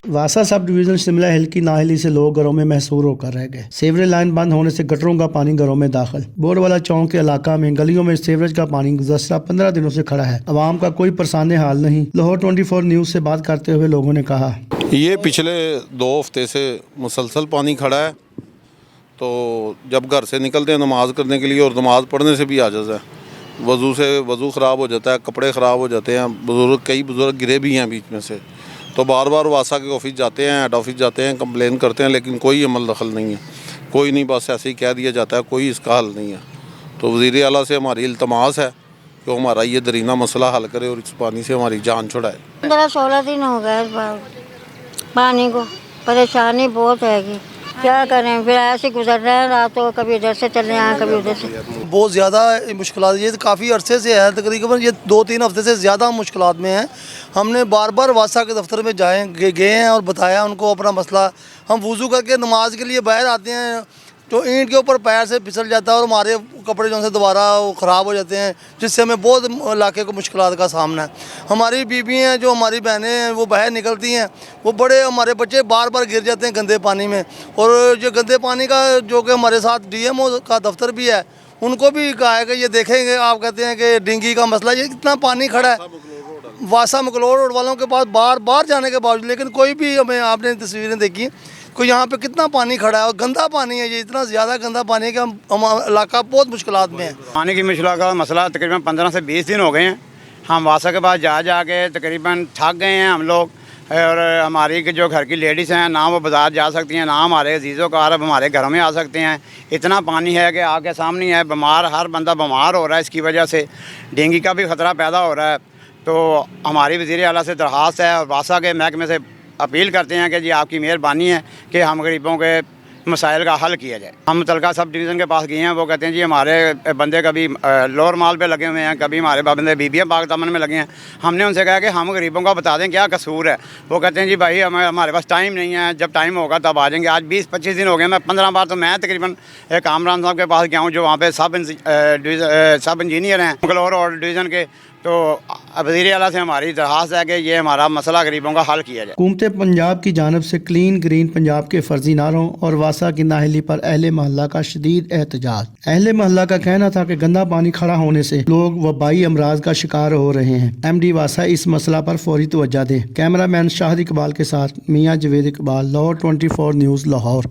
वासा sub division Shimla हिल की नाहली से लोग घरों में महसूर होकर रह गए। सीवरेज लाइन बंद होने से गटरों का पानी घरों में दाखिल। बोरवाला चौक के इलाका में गलियों में सीवरेज का पानी गुज़श्ता 15 दिनों से खड़ा है। आवाम का कोई परेशान हाल नहीं। लाहौर 24 न्यूज़ से बात करते हुए लोगों ने कहा, ये पिछले 2 हफ्ते से मुसलसल पानी खड़ा है, तो जब घर से निकलते हैं नमाज़ करने के लिए और नमाज़ पढ़ने से भी आजज़ है। वज़ू ख़राब हो जाता है, कपड़े ख़राब हो जाते हैं, कई बुज़ुर्ग गिरे भी हैं बीच में से। तो बार बार वासा के ऑफिस जाते हैं, हेड ऑफिस जाते हैं, कंप्लेन करते हैं, लेकिन कोई अमल दखल नहीं है। कोई नहीं, बस ऐसे ही कह दिया जाता है, कोई इसका हल नहीं है। तो वज़ीर आला से हमारी इल्तमास है कि हमारा ये दरीना मसला हल करे और इस पानी से हमारी जान छुड़ाए। 15-16 दिन हो गए पानी को, परेशानी बहुत है। क्या करें, फिर ऐसे गुजर रहे हैं रातों, कभी इधर से चले हैं, कभी उधर से। बहुत ज़्यादा मुश्किलात, ये काफ़ी अरसे से है, तकरीबन ये 2-3 हफ्ते से ज़्यादा मुश्किलात में हैं। हमने बार बार वासा के दफ्तर में गए हैं और बताया उनको अपना मसला। हम वज़ू करके नमाज के लिए बाहर आते हैं तो ईंट के ऊपर पैर से फिसल जाता है और हमारे कपड़े जो से दोबारा वो ख़राब हो जाते हैं, जिससे हमें बहुत इलाके को मुश्किलात का सामना है। हमारी बीवी हैं, जो हमारी बहनें हैं, वो बाहर निकलती हैं, वो बड़े हमारे बच्चे बार बार गिर जाते हैं गंदे पानी में। और जो गंदे पानी का जो कि हमारे साथ DMO का दफ्तर भी है, उनको भी कहा है कि ये देखेंगे। आप कहते हैं कि डेंगू का मसला, ये इतना पानी खड़ा है वासा मकलोर रोड वालों के पास बार बार जाने के बावजूद, लेकिन कोई भी हमें, आपने तस्वीरें देखी कोई यहाँ पे कितना पानी खड़ा है और गंदा पानी है। ये इतना ज़्यादा गंदा पानी है कि हम इलाका बहुत मुश्किलात में है। पानी की मुश्किल का मसला तकरीबन 15 से 20 दिन हो गए हैं। हम वासा के पास जा के तकरीबन थक गए हैं हम लोग। और हमारी जो घर की लेडीज़ हैं, ना वो बाज़ार जा सकती हैं, ना हमारे अजीज़ों का अरब हमारे घरों में आ सकते हैं। इतना पानी है कि आगे सामने है, हर बंदा बीमार हो रहा है। इसकी वजह से डेंगू का भी ख़तरा पैदा हो रहा है। तो हमारी वज़ीर आला से दरख्वास्त है और वासा के महकमे से अपील करते हैं कि जी आपकी मेहरबानी है कि हम गरीबों के मसाइल का हल किया जाए। हम मुतलका सब डिवीज़न के पास गए हैं, वो कहते हैं जी हमारे बंदे कभी लोअर माल पे लगे हुए हैं, कभी हमारे बंदे बीबीए बाग दामन में लगे हैं। हमने उनसे कहा कि हम गरीबों को बता दें क्या कसूर है। वो कहते हैं जी भाई हमारे पास टाइम नहीं है, जब टाइम होगा तब आ जाएंगे। आज 20-25 दिन हो गए, मैं 15 बार तो मैं तकरीबन एक कामरान साहब के पास गया हूँ, जो वहाँ पर सब इंजीनियर हैं मंगलौर और डिवीज़न के। तो वज़ीर आला से हमारी दरख्वास्त है कि ये हमारा मसला गरीबों का हल किया जाए। हुकूमत पंजाब की जानब से क्लीन ग्रीन पंजाब के फर्जी नारों और वासा की नाहली पर अहले मोहल्ला का शदीद एहतजाज। अहले मोहल्ला का कहना था कि गंदा पानी खड़ा होने से लोग वबाई अमराज का शिकार हो रहे हैं। MD वासा इस मसला पर फौरी तवज्जो दें। कैमरामैन शाहिद इकबाल के साथ मियां जवेद इकबाल, लाहौर 24 न्यूज़, लाहौर।